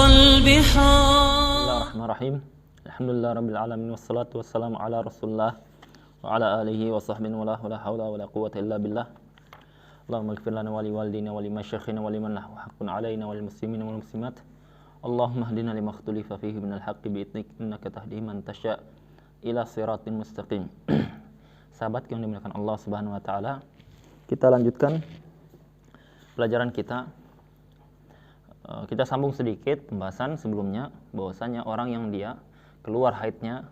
البحار. Bismillahirrahmanirrahim. Alhamdulillah rabbil alamin wassalatu wassalamu ala Rasulillah wa ala alihi wa sahbihi wa la haula wa la quwwata illa billah. Allahumma ighfir lana wa li walidina wa li masyayikhina wa liman lahu haqqun alaina wal muslimina wal muslimat. Allahumma hdina lima ikhtalafa fihi minal haqqi bi idnik innaka tahdi man tasya ila siratin mustaqim. Sahabat yang dimuliakan Allah Subhanahu wa taala, kita lanjutkan pelajaran kita. Kita sambung sedikit pembahasan sebelumnya, bahwasanya orang yang dia keluar haidnya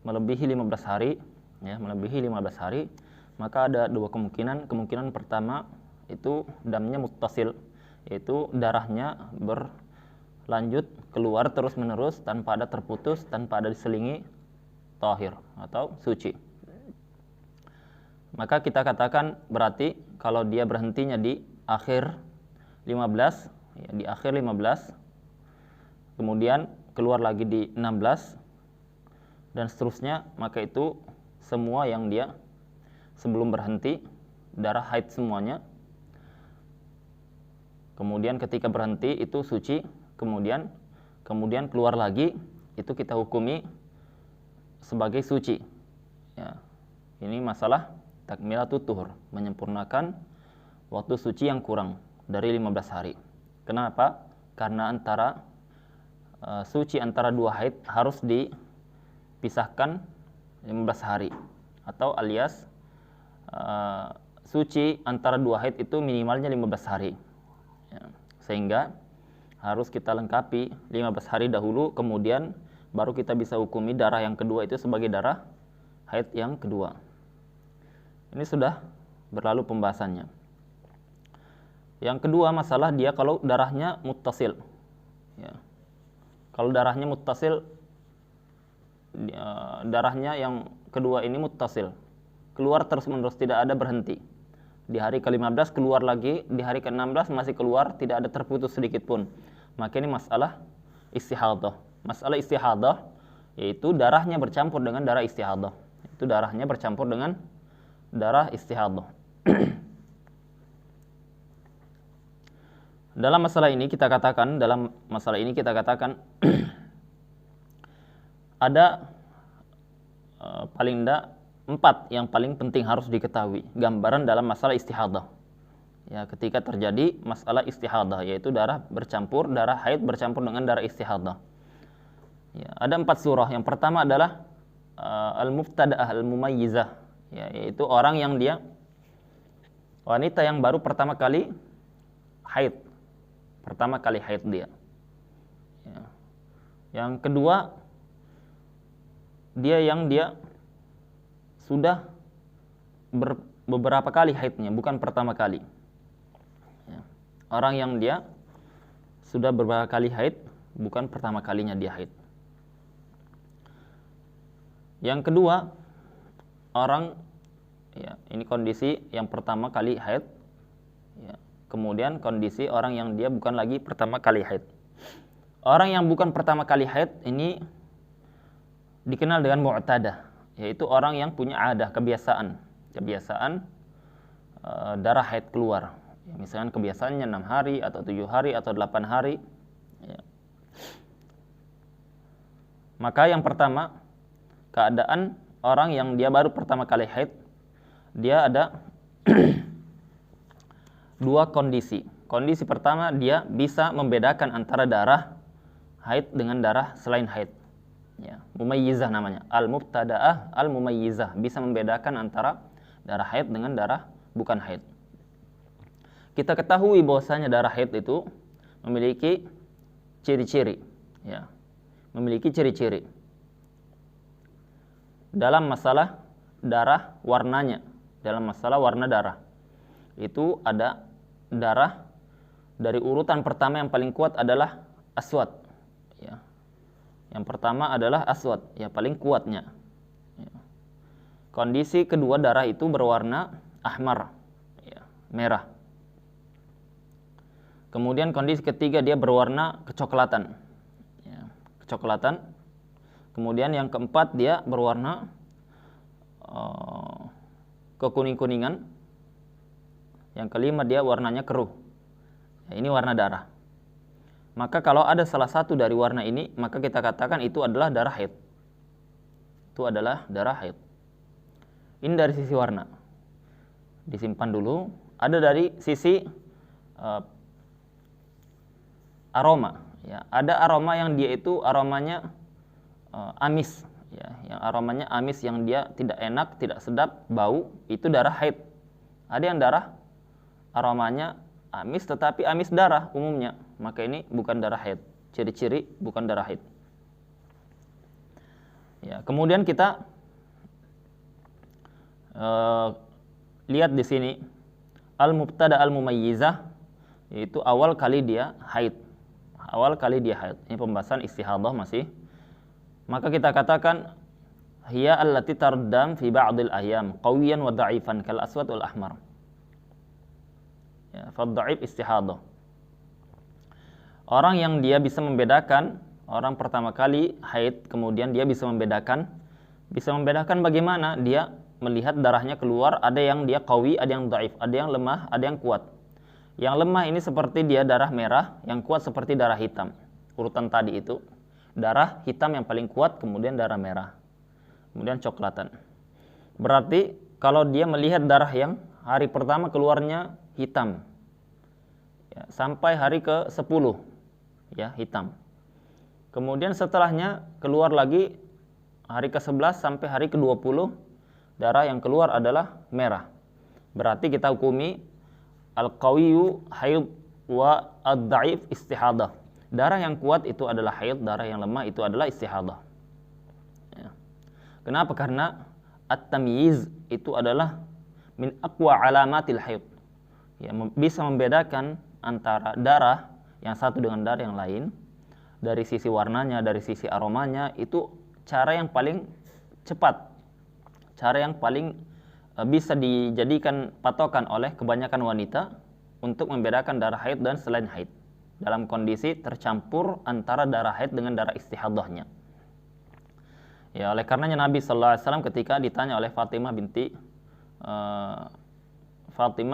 melebihi 15 hari, maka ada dua kemungkinan. Kemungkinan pertama itu damnya muttasil, yaitu darahnya berlanjut keluar terus-menerus tanpa ada terputus, tanpa ada diselingi tahir atau suci. Maka kita katakan berarti kalau dia berhentinya di akhir 15, di akhir 15, kemudian keluar lagi di 16 dan seterusnya, maka itu semua yang dia sebelum berhenti darah haid semuanya. Kemudian ketika berhenti itu suci, kemudian keluar lagi, itu kita hukumi sebagai suci. Ya. Ini masalah takmilatut tuhur, menyempurnakan waktu suci yang kurang dari 15 hari. Kenapa? Karena antara suci antara dua haid harus dipisahkan 15 hari, atau alias suci antara dua haid itu minimalnya 15 hari. Ya. Sehingga harus kita lengkapi 15 hari dahulu, kemudian baru kita bisa hukumi darah yang kedua itu sebagai darah haid yang kedua. Ini sudah berlalu pembahasannya. Yang kedua masalah dia kalau darahnya muttasil. Ya. Kalau darahnya muttasil, darahnya yang kedua ini muttasil, keluar terus-menerus, tidak ada berhenti. Di hari ke-15 keluar lagi, di hari ke-16 masih keluar, tidak ada terputus sedikit pun. Maka ini masalah istihadah. Masalah istihadah yaitu darahnya bercampur dengan darah istihadah. Itu darahnya bercampur dengan darah istihadah. Dalam masalah ini kita katakan ada paling tidak 4 yang paling penting harus diketahui gambaran dalam masalah istihadah. Ya, ketika terjadi masalah istihadah, yaitu darah haid bercampur dengan darah istihadah. Ya, ada 4 surah. Yang pertama adalah al-mubtada'ah al-mumayyizah, ya, yaitu orang yang dia wanita yang baru pertama kali haid dia. Ya. Yang kedua, dia sudah beberapa kali haidnya, bukan pertama kali. Ya. Orang yang dia sudah beberapa kali haid, bukan pertama kalinya dia haid. Yang kedua, orang, ya, ini kondisi yang pertama kali haid. Ya. Kemudian kondisi orang yang dia bukan lagi pertama kali haid. Orang yang bukan pertama kali haid ini dikenal dengan mu'tadah, yaitu orang yang punya adah, kebiasaan darah haid keluar. Ya, misalkan kebiasaannya 6 hari atau 7 hari atau 8 hari. Ya. Maka yang pertama, keadaan orang yang dia baru pertama kali haid, dia ada dua kondisi. Kondisi pertama, dia bisa membedakan antara darah haid dengan darah selain haid. Ya, mumayyizah namanya. Al-mubtada'ah al-mumayyizah, bisa membedakan antara darah haid dengan darah bukan haid. Kita ketahui bahwasanya darah haid itu memiliki ciri-ciri, ya. Memiliki ciri-ciri. Dalam masalah darah warnanya, dalam masalah warna darah, itu ada darah dari urutan pertama yang paling kuat adalah aswad. Ya. Yang pertama adalah aswad, ya, paling kuatnya. Ya. Kondisi kedua, darah itu berwarna ahmar, ya, merah. Kemudian kondisi ketiga dia berwarna kecoklatan, ya, kecoklatan. Kemudian yang keempat dia berwarna kekuning-kuningan. Yang kelima dia warnanya keruh. Ya, ini warna darah. maka kalau ada salah satu dari warna ini, maka kita katakan itu adalah darah haid. Itu adalah darah haid. Ini dari sisi warna. Disimpan dulu. Ada dari sisi aroma. Ya, ada aroma yang dia itu aromanya amis. Ya, yang aromanya amis, yang dia tidak enak, tidak sedap, bau, itu darah haid. Ada yang darah aromanya amis tetapi amis darah umumnya, maka ini bukan darah haid. Ciri-ciri bukan darah haid. Ya, kemudian kita lihat di sini al-mubtada al-mumayyizah, yaitu awal kali dia haid. Awal kali dia haid. Ini pembahasan istihadah masih. Maka kita katakan hiya allati tardam fi ba'dil ayyam qawiyan wa dha'ifan kal aswad wal ahmar. Ya, fa dha'if istihadah. Orang yang dia bisa membedakan, orang pertama kali haid kemudian dia bisa membedakan bagaimana dia melihat darahnya keluar, ada yang dia qawi, ada yang dhaif, ada yang lemah, ada yang kuat. Yang lemah ini seperti dia darah merah, yang kuat seperti darah hitam. Urutan tadi itu. Darah hitam yang paling kuat, kemudian darah merah, kemudian coklatan. Berarti kalau dia melihat darah yang hari pertama keluarnya hitam, ya, sampai hari ke-10 ya hitam. Kemudian setelahnya keluar lagi hari ke-11 sampai hari ke-20, darah yang keluar adalah merah. Berarti kita hukumi al-qawiyyu haid wa ad-dha'if istihadah. Darah yang kuat itu adalah haid, darah yang lemah itu adalah istihadah. Ya. Kenapa? Karena at-tamyiz itu adalah min aqwa alamatil haid. Ya, bisa membedakan antara darah yang satu dengan darah yang lain dari sisi warnanya, dari sisi aromanya, itu cara yang paling cepat. Cara yang paling bisa dijadikan patokan oleh kebanyakan wanita untuk membedakan darah haid dan selain haid, dalam kondisi tercampur antara darah haid dengan darah istihadahnya. Ya, oleh karenanya Nabi sallallahu alaihi wasallam ketika ditanya oleh Fatimah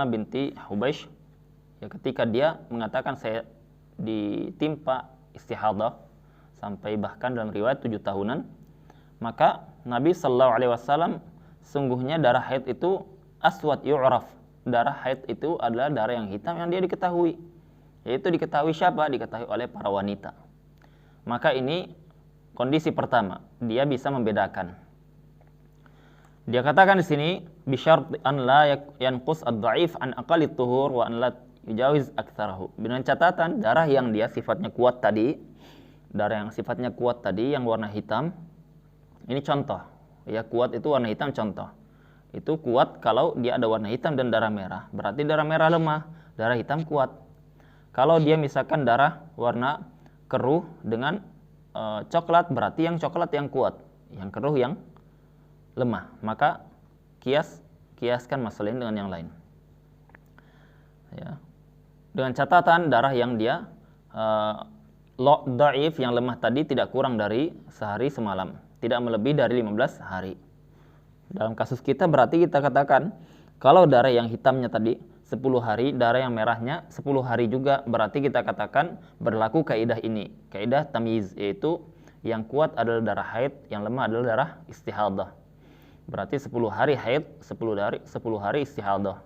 binti Hubaish, ya, ketika dia mengatakan saya ditimpa istihadah sampai bahkan dalam riwayat 7 tahunan, maka Nabi sallallahu alaihi wasallam, sungguhnya darah haid itu aswad yu'raf. Darah haid itu adalah darah yang hitam yang dia diketahui. Yaitu diketahui siapa? Diketahui oleh para wanita. Maka ini kondisi pertama, dia bisa membedakan. Dia katakan di sini bisyart an la yanqus ad-dha'if an aqallit tuhur wa an la yujawiz aktsarahu. Dengan catatan darah yang dia sifatnya kuat tadi, darah yang sifatnya kuat tadi yang warna hitam, ini contoh. Ya, kuat itu warna hitam contoh. Itu kuat kalau dia ada warna hitam dan darah merah. Berarti darah merah lemah, darah hitam kuat. Kalau dia misalkan darah warna keruh dengan coklat, berarti yang coklat yang kuat, yang keruh yang lemah. Maka kiaskan masalah ini dengan yang lain. Ya. Dengan catatan darah yang dia dhaif, yang lemah tadi tidak kurang dari sehari semalam, tidak melebihi dari 15 hari. Dalam kasus kita berarti kita katakan kalau darah yang hitamnya tadi 10 hari, darah yang merahnya 10 hari juga, berarti kita katakan berlaku kaidah ini, kaidah tamyiz, yaitu yang kuat adalah darah haid, yang lemah adalah darah istihadah. Berarti 10 hari haid, 10 hari istihadah.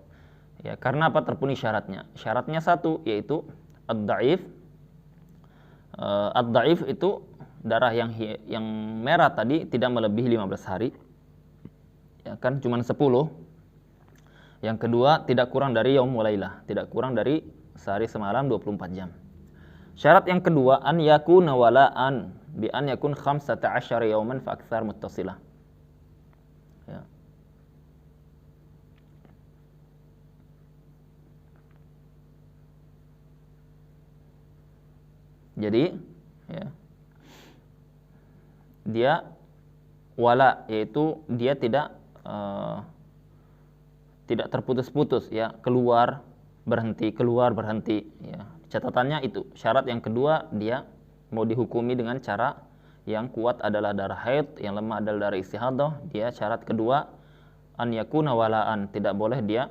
Ya, karena apa? Terpenuhi syaratnya. Syaratnya satu, yaitu ad-dhaif. Ad-dhaif itu darah yang merah tadi tidak melebihi 15 hari. Ya kan, cuma 10. Yang kedua, tidak kurang dari yaum walailah, tidak kurang dari sehari semalam 24 jam. Syarat yang kedua, an yakuna wala'an bi an yakun 15 yauman fa aktsar muttasilah. Ya. Jadi, ya, dia wala, yaitu dia tidak terputus-putus, ya, keluar berhenti ya. Catatannya itu. Syarat yang kedua, dia mau dihukumi dengan cara yang kuat adalah darah haid, yang lemah adalah darah istihadah. Dia syarat kedua, an yakuna wala'an, tidak boleh dia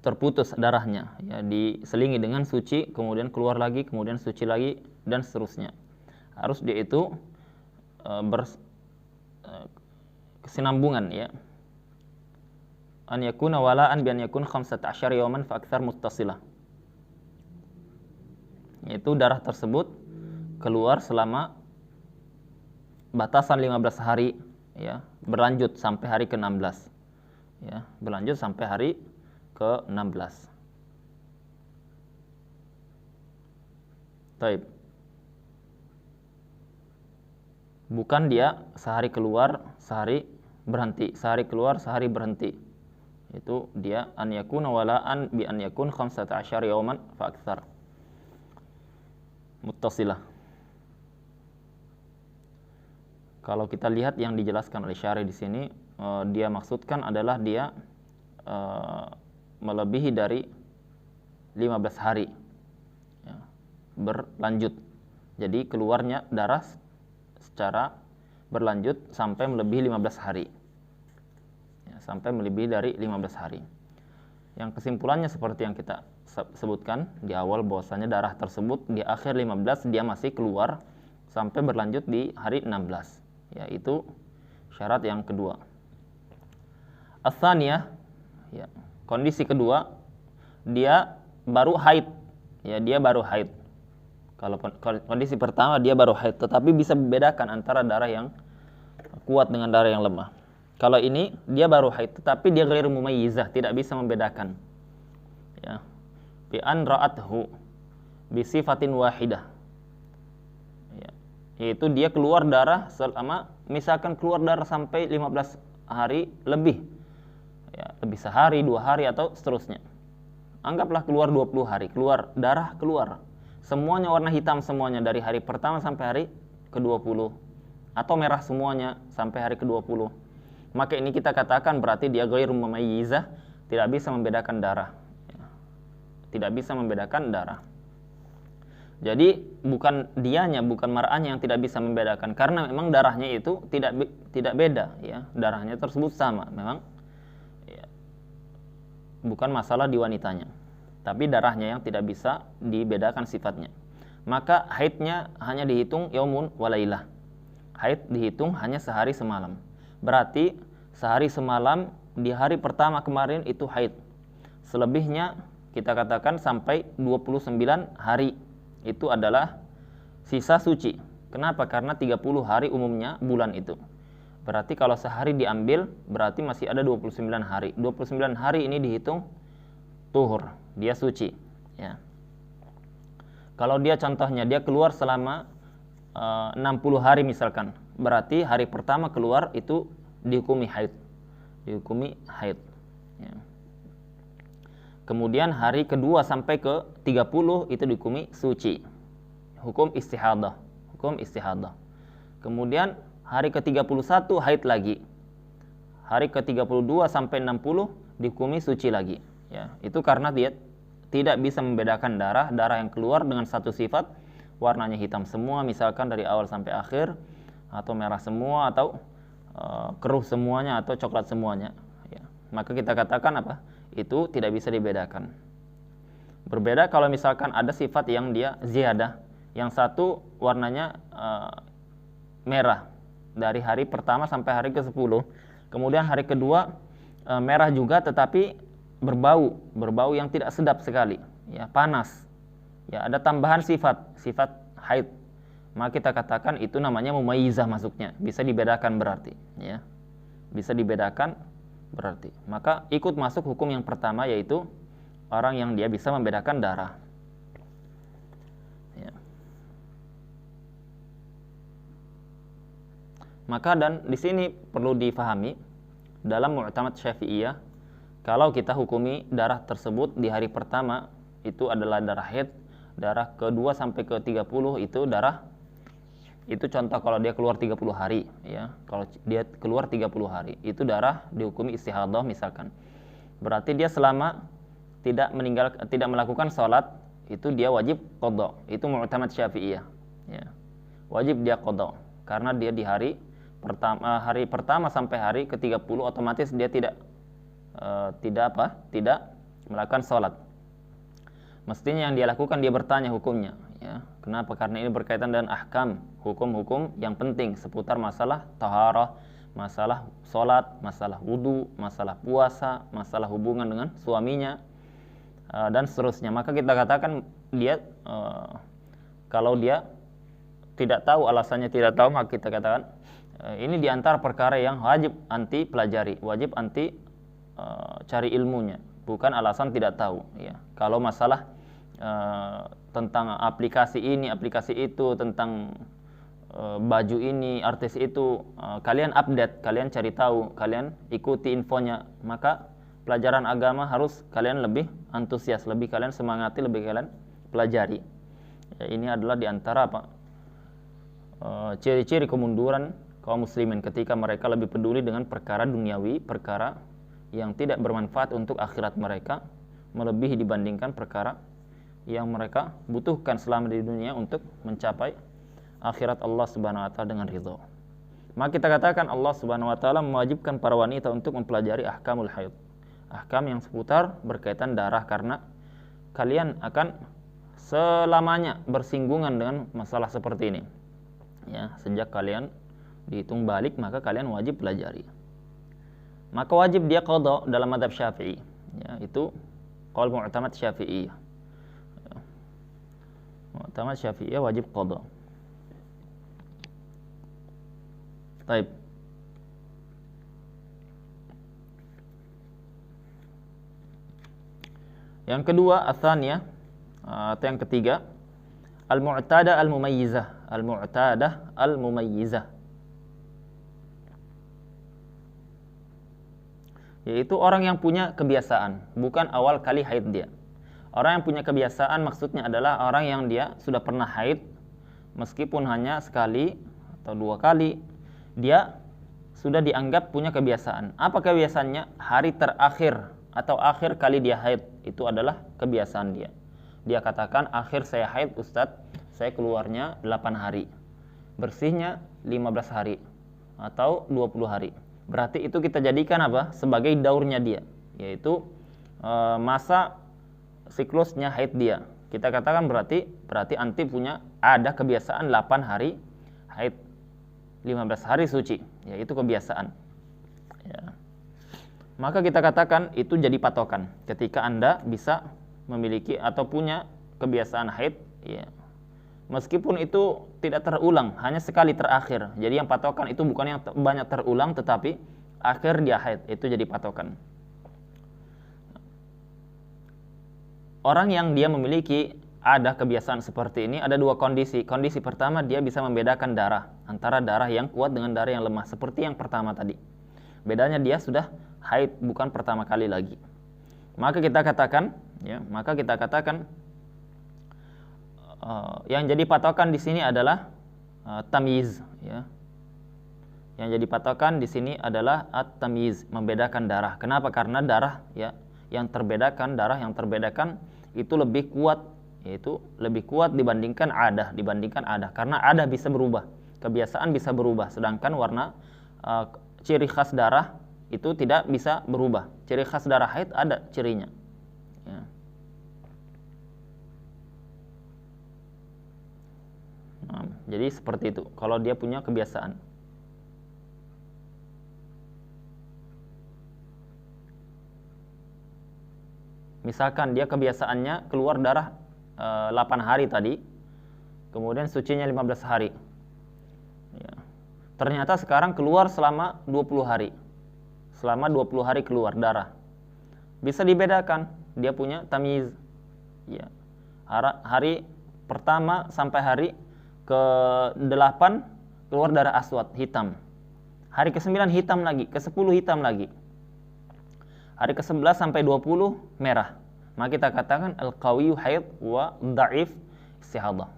terputus darahnya, ya, diselingi dengan suci, kemudian keluar lagi, kemudian suci lagi, dan seterusnya. Harus dia itu kesinambungan, ya. An yakuna wala'an bi an yakun 15 yawman fa aktsar muttasilah. Yaitu darah tersebut keluar selama batasan 15 hari, ya, berlanjut sampai hari ke-16. Ya, berlanjut sampai hari ke-16. Taib. Bukan dia sehari keluar, sehari berhenti, sehari keluar, sehari berhenti. Itu dia an yakuna wala'an bi an yakun 15 yawman fa aktsar. Muttasilah. Kalau kita lihat yang dijelaskan oleh Syarih di sini, dia maksudkan adalah dia melebihi dari 15 hari, ya, berlanjut. Jadi keluarnya darah secara berlanjut sampai melebihi 15 hari, ya, sampai melebihi dari 15 hari. Yang kesimpulannya seperti yang kita sebutkan di awal, bahwasanya darah tersebut di akhir 15 dia masih keluar sampai berlanjut di hari 16, ya, itu syarat yang kedua. Ats-tsaniyah, ya, kondisi kedua, dia baru haid, ya, dia baru haid. Kalau kondisi pertama dia baru haid, tetapi bisa membedakan antara darah yang kuat dengan darah yang lemah. Kalau ini dia baru haid, tetapi dia ghairu mumayyizah, tidak bisa membedakan, ya. Bi an ra'athu bi sifatin wahidah, ya, yaitu dia keluar darah selama, misalkan keluar darah sampai 15 hari lebih, ya, lebih sehari, 2 hari atau seterusnya. Anggaplah keluar 20 hari, keluar darah, keluar semuanya warna hitam semuanya dari hari pertama sampai hari ke-20, atau merah semuanya sampai hari ke-20. Maka ini kita katakan berarti dia ghairu mumayyizah, tidak bisa membedakan darah, ya. Tidak bisa membedakan darah. Jadi bukan dianya, bukan mar'ahnya yang tidak bisa membedakan, karena memang darahnya itu tidak beda, ya. Darahnya tersebut sama, memang, ya, bukan masalah di wanitanya, tapi darahnya yang tidak bisa dibedakan sifatnya. Maka haidnya hanya dihitung yaumun walailah. Haid dihitung hanya sehari semalam. Berarti sehari semalam di hari pertama kemarin itu haid. Selebihnya kita katakan sampai 29 hari itu adalah sisa suci. Kenapa? Karena 30 hari umumnya bulan itu. Berarti kalau sehari diambil, berarti masih ada 29 hari. 29 hari ini dihitung tuhur, dia suci, ya. Kalau dia contohnya dia keluar selama 60 hari misalkan, berarti hari pertama keluar itu dihukumi haid. Dihukumi haid, ya. Kemudian hari kedua sampai ke 30 itu dihukumi suci. Hukum istihadah, hukum istihadah. Kemudian hari ke-31 haid lagi. Hari ke-32 sampai 60 dihukumi suci lagi, ya. Itu karena dia tidak bisa membedakan darah yang keluar dengan satu sifat, warnanya hitam semua misalkan dari awal sampai akhir, atau merah semua, atau keruh semuanya, atau coklat semuanya, ya. Maka kita katakan apa? Itu tidak bisa dibedakan. Berbeda kalau misalkan ada sifat yang dia ziyadah, yang satu warnanya merah dari hari pertama sampai hari ke-10, kemudian hari kedua merah juga tetapi berbau yang tidak sedap sekali, ya, panas, ya, ada tambahan sifat haid, maka kita katakan itu namanya mumayyizah masuknya, bisa dibedakan berarti, ya, bisa dibedakan berarti. Maka ikut masuk hukum yang pertama, yaitu orang yang dia bisa membedakan darah, ya. Maka dan di sini perlu difahami dalam mu'tamad Syafi'iyah, kalau kita hukumi darah tersebut di hari pertama itu adalah darah haid, darah kedua sampai ke 30 itu darah, itu contoh kalau dia keluar 30 hari, ya. Kalau dia keluar 30 hari, itu darah dihukumi istihadah misalkan. Berarti dia selama tidak melakukan sholat, itu dia wajib qadha. Itu mu'tamad Syafi'iyah, ya. Wajib dia qadha karena dia di hari pertama sampai hari ke-30 otomatis dia tidak melakukan sholat. Mestinya yang dia lakukan, dia bertanya hukumnya, ya. Kenapa? Karena ini berkaitan dengan ahkam, hukum-hukum yang penting seputar masalah taharah, masalah sholat, masalah wudu, masalah puasa, masalah hubungan dengan suaminya, dan seterusnya. Maka kita katakan dia, kalau dia tidak tahu, alasannya tidak tahu, maka kita katakan ini diantara perkara yang wajib anti pelajari, wajib anti cari ilmunya, bukan alasan tidak tahu, ya. Kalau masalah tentang aplikasi ini, aplikasi itu, tentang baju ini, artis itu, kalian update, kalian cari tahu, kalian ikuti infonya, maka pelajaran agama harus kalian lebih antusias, lebih kalian semangati, lebih kalian pelajari. Ya, ini adalah diantara ciri-ciri kemunduran kaum muslimin ketika mereka lebih peduli dengan perkara duniawi, perkara yang tidak bermanfaat untuk akhirat mereka, melebihi dibandingkan perkara yang mereka butuhkan selama di dunia untuk mencapai akhirat Allah Subhanahu wa taala dengan ridha. Maka kita katakan Allah Subhanahu wa taala mewajibkan para wanita untuk mempelajari ahkamul haid, ahkam yang seputar berkaitan darah, karena kalian akan selamanya bersinggungan dengan masalah seperti ini, ya. Sejak kalian dihitung balik, maka kalian wajib pelajari. Maka wajib dia qadha dalam mazhab Syafi'i, ya, itu qaul mu'tamad Syafi'i. Mu'tamad Syafi'i wajib qadha. Baik. Yang kedua, atsaniyah, atau yang ketiga, al-mu'tada al-mumayyizah. Al-mu'tadah al-mumayyizah, yaitu orang yang punya kebiasaan, bukan awal kali haid dia. Orang yang punya kebiasaan maksudnya adalah orang yang dia sudah pernah haid, meskipun hanya sekali atau 2 kali, dia sudah dianggap punya kebiasaan. Apa kebiasaannya? Hari terakhir atau akhir kali dia haid, itu adalah kebiasaan dia. Dia katakan, akhir saya haid Ustadz, saya keluarnya 8 hari, bersihnya 15 hari atau 20 hari. Berarti itu kita jadikan apa? Sebagai daurnya dia, yaitu masa siklusnya haid dia. Kita katakan berarti anti punya ada kebiasaan 8 hari haid, 15 hari suci, yaitu kebiasaan, ya. Maka kita katakan itu jadi patokan ketika Anda bisa memiliki atau punya kebiasaan haid, ya. Meskipun itu tidak terulang, hanya sekali terakhir. Jadi yang patokan itu bukan yang banyak terulang, tetapi akhir dia haid, itu jadi patokan. Orang yang dia memiliki ada kebiasaan seperti ini, ada 2 kondisi. Kondisi pertama, dia bisa membedakan darah, antara darah yang kuat dengan darah yang lemah, seperti yang pertama tadi. Bedanya dia sudah haid, bukan pertama kali lagi. Maka kita katakan, ya, yang jadi patokan di sini adalah tamyiz, ya. Yang jadi patokan di sini adalah at-tamyiz, membedakan darah. Kenapa? Karena darah, ya, yang terbedakan itu lebih kuat, yaitu lebih kuat dibandingkan adah, karena adah bisa berubah, kebiasaan bisa berubah, sedangkan warna ciri khas darah itu tidak bisa berubah. Ciri khas darah haid ada cirinya, ya. Nah, jadi seperti itu kalau dia punya kebiasaan. Misalkan dia kebiasaannya keluar darah 8 hari tadi, kemudian sucinya 15 hari, ya. Ternyata sekarang keluar selama 20 hari. Selama 20 hari keluar darah, bisa dibedakan, dia punya tamyiz, ya. Hari pertama sampai hari ke-8 keluar darah aswad, hitam. Hari ke-9 hitam lagi, ke-10 hitam lagi. Hari ke-11 sampai 20 merah. Maka kita katakan al-qawiyyu haid wa dha'if istihadah.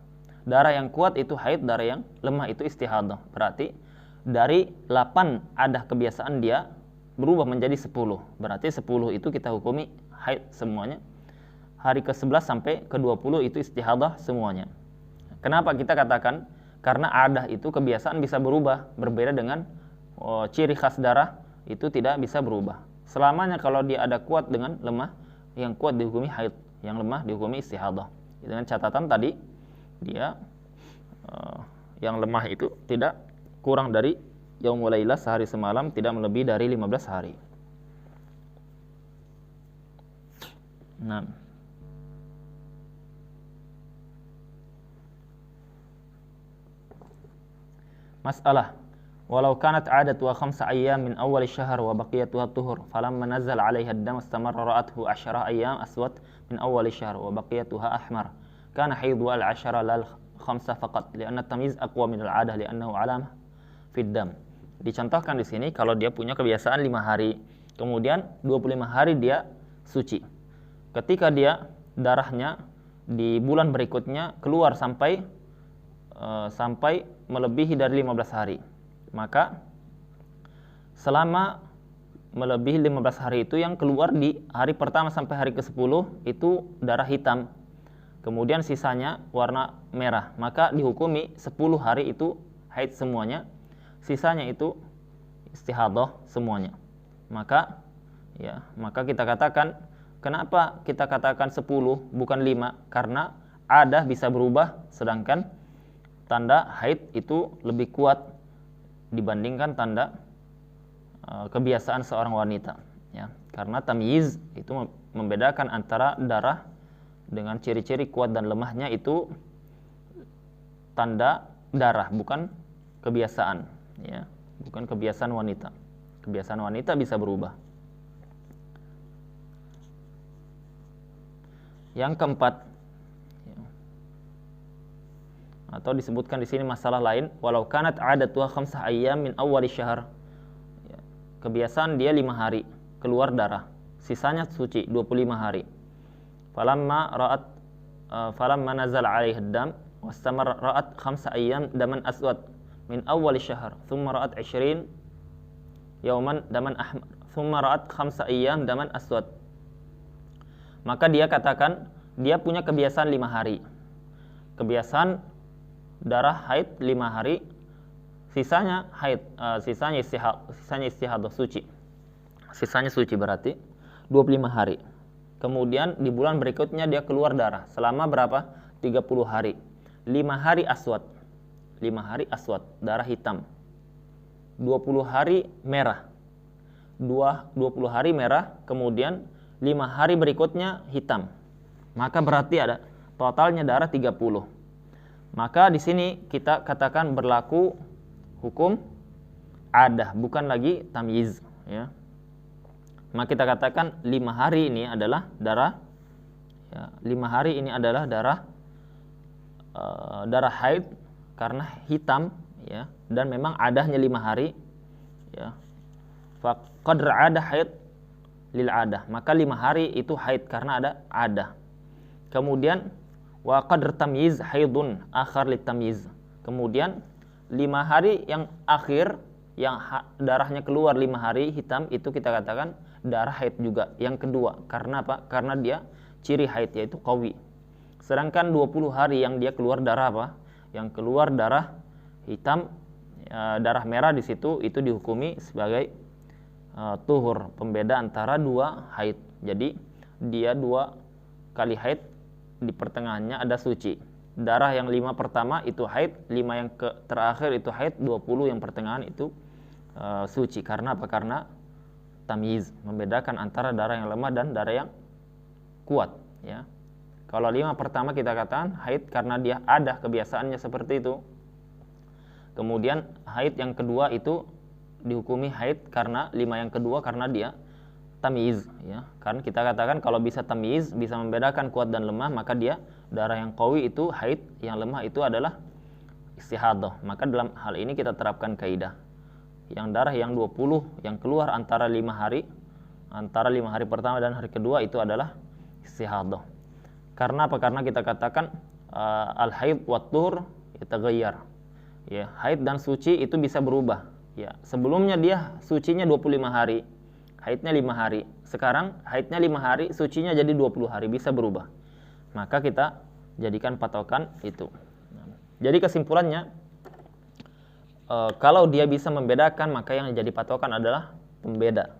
Darah yang kuat itu haid, darah yang lemah itu istihadah. Berarti dari 8 ada kebiasaan dia berubah menjadi 10. Berarti 10 itu kita hukumi haid semuanya. Hari ke-11 sampai ke-20 itu istihadah semuanya. Kenapa kita katakan? Karena adah itu kebiasaan bisa berubah, berbeda dengan ciri khas darah itu tidak bisa berubah. Selamanya kalau dia ada kuat dengan lemah, yang kuat dihukumi haid, yang lemah dihukumi istihadah. Dengan catatan tadi dia yang lemah itu tidak kurang dari yaumul lailah, sehari semalam, tidak melebihi dari 15 hari. Nah, masalah walau kanat adatuha 5 ayyam min awal syahr wa baqiyatuha tuhur falamma nazala 'alaiha ad-dam istamarra ra'athu 10 ayyam aswad min awal syahr wa baqiyatuha ahmar kana haidhu al-'ashara lal 5 faqat li'anna at-tamyiz aqwa min al-'adah li'annahu 'alamah fi ad-dam. Dicontohkan di sini kalau dia punya kebiasaan 5 hari, kemudian 25 hari dia suci. Ketika dia darahnya di bulan berikutnya keluar sampai melebihi dari 15 hari, maka selama melebihi 15 hari itu yang keluar di hari pertama sampai hari ke-10 itu darah hitam, kemudian sisanya warna merah, maka dihukumi 10 hari itu haid semuanya, sisanya itu istihadah semuanya. Maka kita katakan, kenapa kita katakan 10 bukan 5? Karena adah bisa berubah, sedangkan tanda haid itu lebih kuat dibandingkan tanda kebiasaan seorang wanita, ya. Karena tamyiz itu membedakan antara darah dengan ciri-ciri kuat dan lemahnya itu tanda darah, bukan kebiasaan, ya, bukan kebiasaan wanita. Kebiasaan wanita bisa berubah. Yang keempat, atau disebutkan di sini masalah lain, walau kanat adatuha 5 ayyam min awwal syahr. Kebiasaan dia 5 hari keluar darah, sisanya suci 25 hari. Falamma nazala 'alaiha ad-dam wastamar ra'at 5 ayyam daman aswad min awwal syahr, thumma ra'at 20 yawman daman ahmar, thumma ra'at 5 ayyam daman aswad. Maka dia katakan dia punya kebiasaan 5 hari. Kebiasaan darah haid 5 hari, sisanya haid, sisanya istihadah suci. Sisanya suci berarti 25 hari. Kemudian di bulan berikutnya dia keluar darah selama berapa? 30 hari. 5 hari aswad. 5 hari aswad, darah hitam. 20 hari merah. 20 hari merah, kemudian 5 hari berikutnya hitam. Maka berarti ada totalnya darah 30. Maka di sini kita katakan berlaku hukum adah, bukan lagi tamyiz, ya. Maka kita katakan 5 hari ini adalah darah, ya, 5 hari ini adalah darah haid karena hitam, ya, dan memang adahnya 5 hari, ya. Faqadr adah haid lil adah, maka 5 hari itu haid karena ada adah. Kemudian wa qadr tamyiz haidun akhar lit tamyiz. Kemudian 5 hari yang akhir yang darahnya keluar 5 hari hitam itu kita katakan darah haid juga yang kedua. Karena apa? Karena dia ciri haid yaitu qawi. Sedangkan 20 hari yang dia keluar darah apa? Yang keluar darah hitam, darah merah di situ itu dihukumi sebagai tuhur, pembeda antara 2 haid. Jadi dia 2 kali haid, di pertengahannya ada suci. Darah yang 5 pertama itu haid, 5 yang terakhir itu haid, 20 yang pertengahan itu suci. Karena apa? Karena tamyiz, membedakan antara darah yang lemah dan darah yang kuat, ya. Kalau 5 pertama kita katakan haid karena dia ada kebiasaannya seperti itu. Kemudian haid yang kedua itu dihukumi haid karena 5 yang kedua karena dia tamyiz, ya. Karena kita katakan kalau bisa tamyiz, bisa membedakan kuat dan lemah, maka dia darah yang qawi itu haid, yang lemah itu adalah istihadah. Maka dalam hal ini kita terapkan kaidah. Yang darah yang 20 yang keluar antara 5 hari pertama dan hari kedua itu adalah istihadah. Karena apa? Karena kita katakan al-haid wa tuhur yataghayyar. Ya, haid dan suci itu bisa berubah. Ya, sebelumnya dia sucinya 25 hari. Haidnya 5 hari. Sekarang haidnya 5 hari, sucinya jadi 20 hari, bisa berubah. Maka kita jadikan patokan itu. Jadi kesimpulannya, kalau dia bisa membedakan, maka yang jadi patokan adalah pembeda.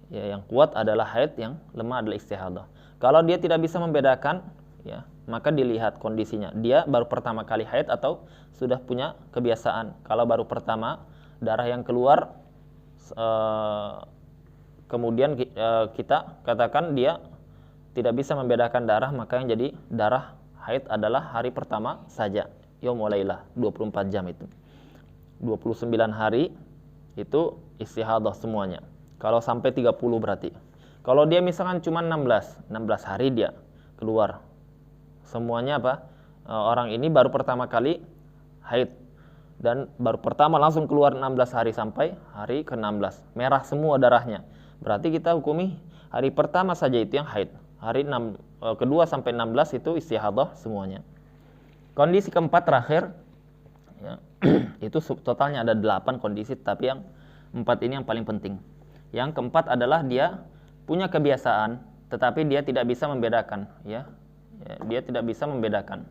Ya, yang kuat adalah haid, yang lemah adalah istihadah. Kalau dia tidak bisa membedakan, ya, maka dilihat kondisinya. Dia baru pertama kali haid atau sudah punya kebiasaan. Kalau baru pertama, darah yang keluar, kemudian kita katakan dia tidak bisa membedakan darah, maka yang jadi darah haid adalah hari pertama saja. Yaum wa lailah, 24 jam itu. 29 hari itu istihadah semuanya. Kalau sampai 30 berarti. Kalau dia misalkan cuma 16 hari dia keluar. Semuanya apa? Orang ini baru pertama kali haid. Dan baru pertama langsung keluar 16 hari sampai hari ke-16. Merah semua darahnya. Berarti kita hukumi hari pertama saja itu yang haid. Hari kedua sampai 16 itu istihadah semuanya. Kondisi keempat terakhir, ya, itu totalnya ada 8 kondisi, tapi yang 4 ini yang paling penting. Yang keempat adalah dia punya kebiasaan, tetapi dia tidak bisa membedakan, ya. Dia tidak bisa membedakan.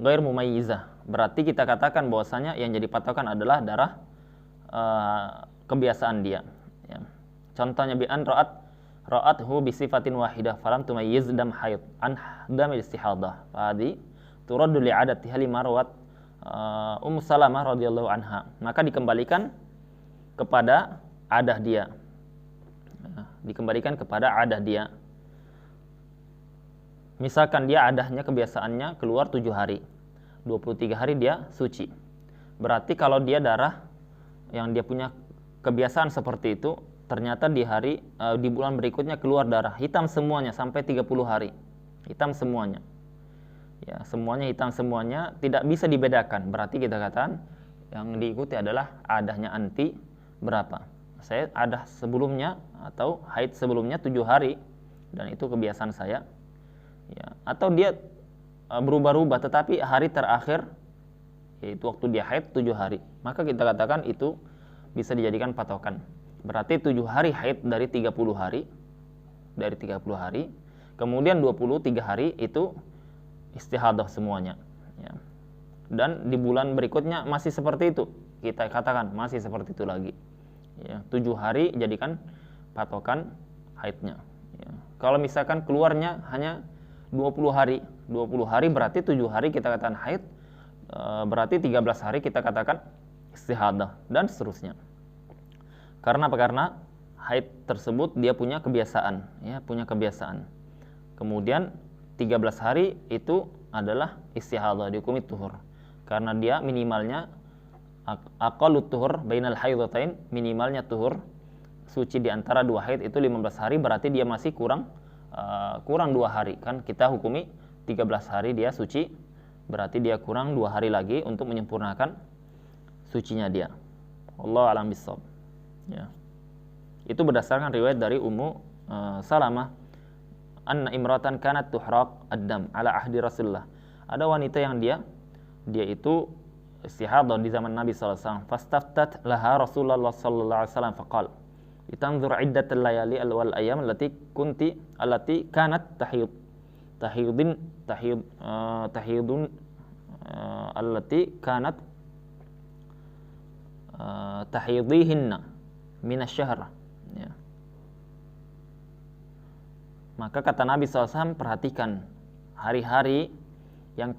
Ghair mumayyizah. Berarti kita katakan bahwasanya yang jadi patokan adalah darah kebiasaan dia, ya. Contohnya bi an ra'athu bi sifatin wahidah falam tumayyiz dam haid an dam istihadah. Fadi turaddu li adatiha lima rawat Ummu Salamah radhiyallahu anha. Maka dikembalikan kepada adah dia. Dikembalikan kepada adah dia. Misalkan dia adahnya kebiasaannya keluar 7 hari. 23 hari dia suci. Berarti kalau dia darah yang dia punya kebiasaan seperti itu, ternyata di bulan berikutnya keluar darah hitam semuanya sampai 30 hari. Hitam semuanya. Ya, semuanya hitam semuanya, tidak bisa dibedakan. Berarti kita katakan yang diikuti adalah adahnya anti berapa? Saya adah sebelumnya atau haid sebelumnya 7 hari dan itu kebiasaan saya, ya. Atau dia berubah-ubah tetapi hari terakhir yaitu waktu dia haid 7 hari, maka kita katakan itu bisa dijadikan patokan. Berarti 7 hari haid dari 30 hari, kemudian 23 hari itu istihadah semuanya, ya. Dan di bulan berikutnya masih seperti itu, kita katakan masih seperti itu lagi, ya. 7 hari jadikan patokan haidnya, ya. Kalau misalkan keluarnya hanya 20 hari berarti 7 hari kita katakan haid, berarti 13 hari kita katakan istihadah dan seterusnya. Karena apa? Karena haid tersebut dia punya kebiasaan, ya, punya kebiasaan. Kemudian 13 hari itu adalah istihadah, dihukumi tuhur. Karena dia minimalnya aqallut tuhur bainal haidhatain, minimalnya tuhur suci di antara 2 haid itu 15 hari, berarti dia masih kurang 2 hari. Kan kita hukumi 13 hari dia suci, berarti dia kurang 2 hari lagi untuk menyempurnakan sucinya dia. Wallahu a'lam bishawab. Ya. Itu berdasarkan riwayat dari Ummu Salamah, anna imratan kanat tuhraq ad-dam ala ahdi Rasulullah. Ada wanita yang dia itu istihadah di zaman Nabi sallallahu alaihi wasallam. Fastaftat laha Rasulullah sallallahu alaihi wasallam faqala litanzur iddatal layali wal ayyam allati kanat tahidun allati kanat tahidihinna minasyahr, ya. Maka kata Nabi SAW, perhatikan hari-hari yang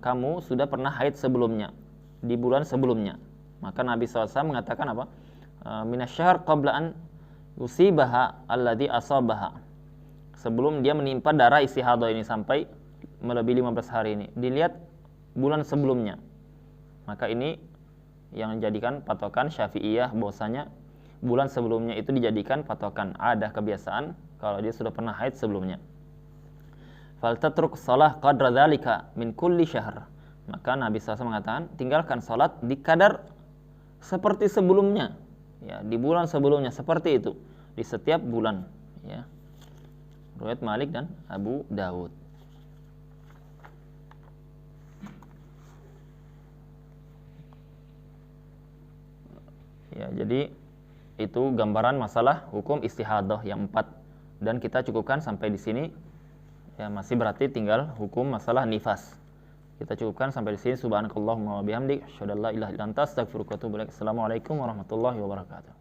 kamu sudah pernah haid sebelumnya, di bulan sebelumnya. Maka Nabi SAW mengatakan apa? Minasyahr qabla an yusibaha alladhi asabaha. Sebelum dia menimpa darah istihadah ini sampai melebihi 15 hari ini, dilihat bulan sebelumnya. Maka ini yang menjadikan patokan Syafi'iyah, bahwasanya bulan sebelumnya itu dijadikan patokan, ada kebiasaan kalau dia sudah pernah haid sebelumnya. Faltatruk shalah qadra dzalika min kulli syahr. Maka Nabi SAW mengatakan, tinggalkan salat di kadar seperti sebelumnya, ya, di bulan sebelumnya seperti itu, di setiap bulan, ya. Riwayat Malik dan Abu Dawud. Ya, jadi itu gambaran masalah hukum istihadah yang 4, dan kita cukupkan sampai di sini. Ya, masih berarti tinggal hukum masalah nifas. Kita cukupkan sampai di sini. Subhanakallahumma wa bihamdik, asyhadu an la ilaha illa anta, astaghfiruka wa atubu ilaik. Assalamualaikum warahmatullahi wabarakatuh.